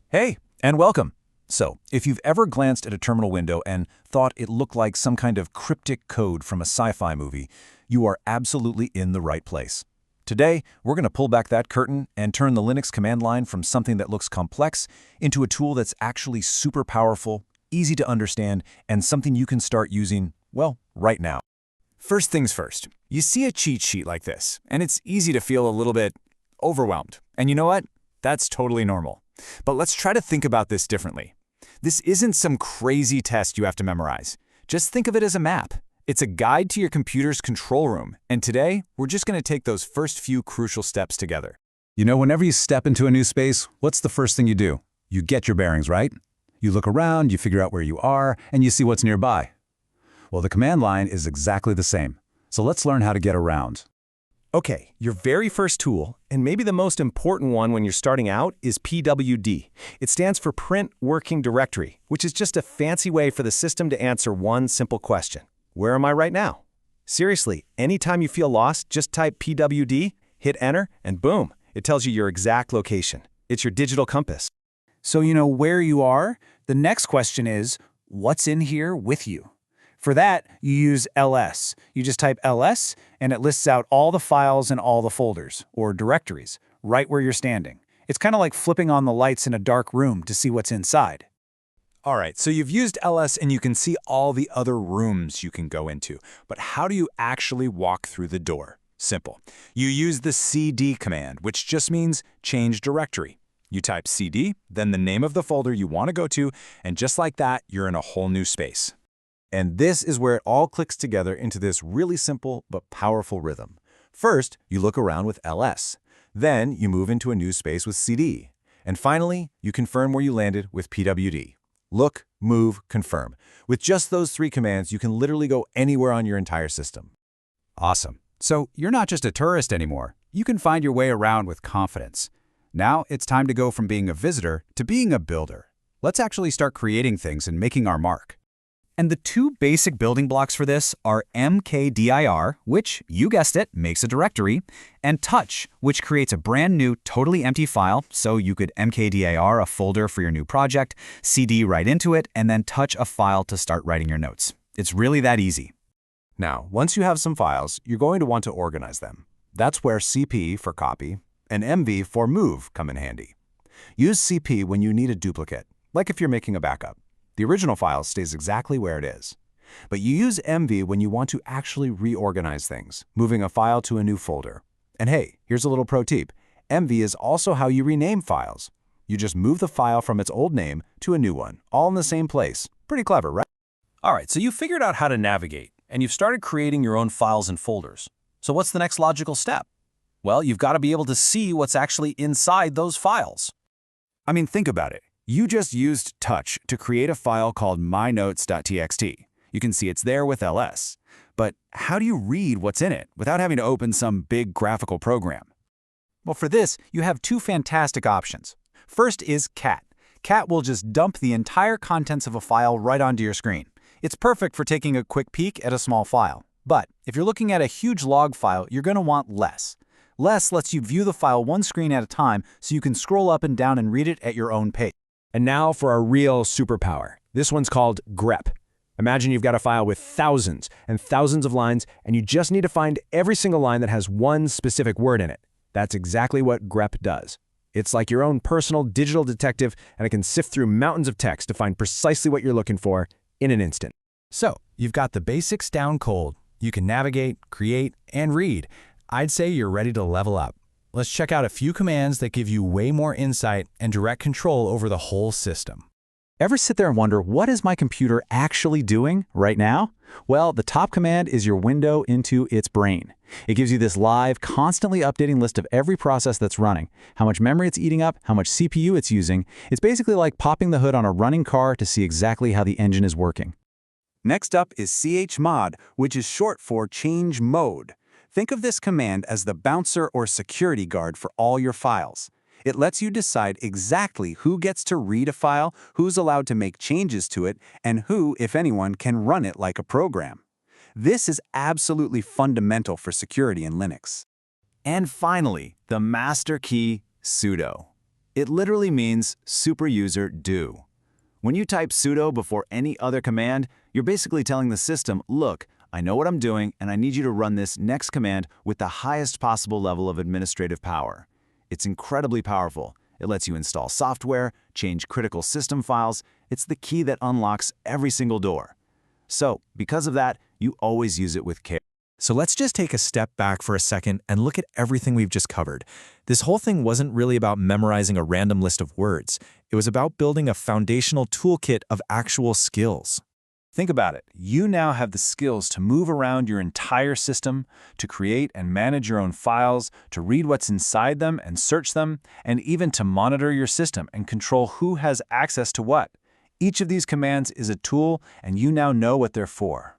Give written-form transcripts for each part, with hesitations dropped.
Hey, and welcome. So, if you've ever glanced at a terminal window and thought it looked like some kind of cryptic code from a sci-fi movie, you are absolutely in the right place. Today, we're going to pull back that curtain and turn the Linux command line from something that looks complex into a tool that's actually super powerful, easy to understand, and something you can start using, well, right now. First things first, you see a cheat sheet like this, and it's easy to feel a little bit overwhelmed. And you know what? That's totally normal. But let's try to think about this differently. This isn't some crazy test you have to memorize. Just think of it as a map. It's a guide to your computer's control room, and today, we're just going to take those first few crucial steps together. You know, whenever you step into a new space, what's the first thing you do? You get your bearings, right? You look around, you figure out where you are, and you see what's nearby. Well, the command line is exactly the same. So let's learn how to get around. Okay, your very first tool, and maybe the most important one when you're starting out, is pwd. It stands for Print Working Directory, which is just a fancy way for the system to answer one simple question. Where am I right now? Seriously, anytime you feel lost, just type pwd, hit enter, and boom, it tells you your exact location. It's your digital compass. So you know where you are? The next question is, what's in here with you? For that, you use ls. You just type ls, and it lists out all the files and all the folders, or directories, right where you're standing. It's kind of like flipping on the lights in a dark room to see what's inside. All right, so you've used ls and you can see all the other rooms you can go into. But how do you actually walk through the door? Simple. You use the cd command, which just means change directory. You type cd, then the name of the folder you want to go to, and just like that, you're in a whole new space. And this is where it all clicks together into this really simple but powerful rhythm. First, you look around with ls. Then, you move into a new space with cd. And finally, you confirm where you landed with pwd. Look, move, confirm. With just those three commands, you can literally go anywhere on your entire system. Awesome. So you're not just a tourist anymore. You can find your way around with confidence. Now it's time to go from being a visitor to being a builder. Let's actually start creating things and making our mark. And the two basic building blocks for this are mkdir, which, you guessed it, makes a directory, and touch, which creates a brand new, totally empty file, so you could mkdir a folder for your new project, cd right into it, and then touch a file to start writing your notes. It's really that easy. Now, once you have some files, you're going to want to organize them. That's where cp for copy and mv for move come in handy. Use cp when you need a duplicate, like if you're making a backup. The original file stays exactly where it is. But you use mv when you want to actually reorganize things, moving a file to a new folder. And hey, here's a little pro tip. mv is also how you rename files. You just move the file from its old name to a new one, all in the same place. Pretty clever, right? All right, so you figured out how to navigate, and you've started creating your own files and folders. So what's the next logical step? Well, you've got to be able to see what's actually inside those files. I mean, think about it. You just used touch to create a file called mynotes.txt. You can see it's there with ls. But how do you read what's in it without having to open some big graphical program? Well, for this, you have two fantastic options. First is cat. Cat will just dump the entire contents of a file right onto your screen. It's perfect for taking a quick peek at a small file. But if you're looking at a huge log file, you're going to want less. Less lets you view the file one screen at a time so you can scroll up and down and read it at your own pace. And now for our real superpower. This one's called grep. Imagine you've got a file with thousands and thousands of lines, and you just need to find every single line that has one specific word in it. That's exactly what grep does. It's like your own personal digital detective, and it can sift through mountains of text to find precisely what you're looking for in an instant. So, you've got the basics down cold. You can navigate, create, and read. I'd say you're ready to level up. Let's check out a few commands that give you way more insight and direct control over the whole system. Ever sit there and wonder, what is my computer actually doing right now? Well, the top command is your window into its brain. It gives you this live, constantly updating list of every process that's running, how much memory it's eating up, how much CPU it's using. It's basically like popping the hood on a running car to see exactly how the engine is working. Next up is chmod, which is short for change mode. Think of this command as the bouncer or security guard for all your files. It lets you decide exactly who gets to read a file, who's allowed to make changes to it, and who, if anyone, can run it like a program. This is absolutely fundamental for security in Linux. And finally, the master key, sudo. It literally means superuser do. When you type sudo before any other command, you're basically telling the system, look, I know what I'm doing, and I need you to run this next command with the highest possible level of administrative power. It's incredibly powerful. It lets you install software, change critical system files. It's the key that unlocks every single door. So, because of that, you always use it with care. So let's just take a step back for a second and look at everything we've just covered. This whole thing wasn't really about memorizing a random list of words. It was about building a foundational toolkit of actual skills. Think about it. You now have the skills to move around your entire system, to create and manage your own files, to read what's inside them and search them, and even to monitor your system and control who has access to what. Each of these commands is a tool, and you now know what they're for.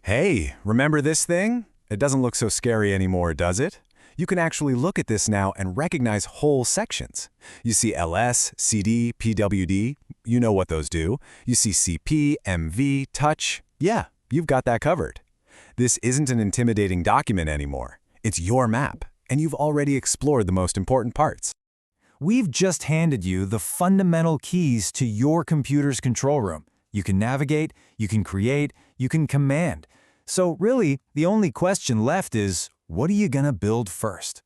Hey, remember this thing? It doesn't look so scary anymore, does it? You can actually look at this now and recognize whole sections. You see ls, cd, pwd, you know what those do. You see cp, mv, touch. Yeah, you've got that covered. This isn't an intimidating document anymore. It's your map, and you've already explored the most important parts. We've just handed you the fundamental keys to your computer's control room. You can navigate, you can create, you can command. So really, the only question left is, what are you gonna build first?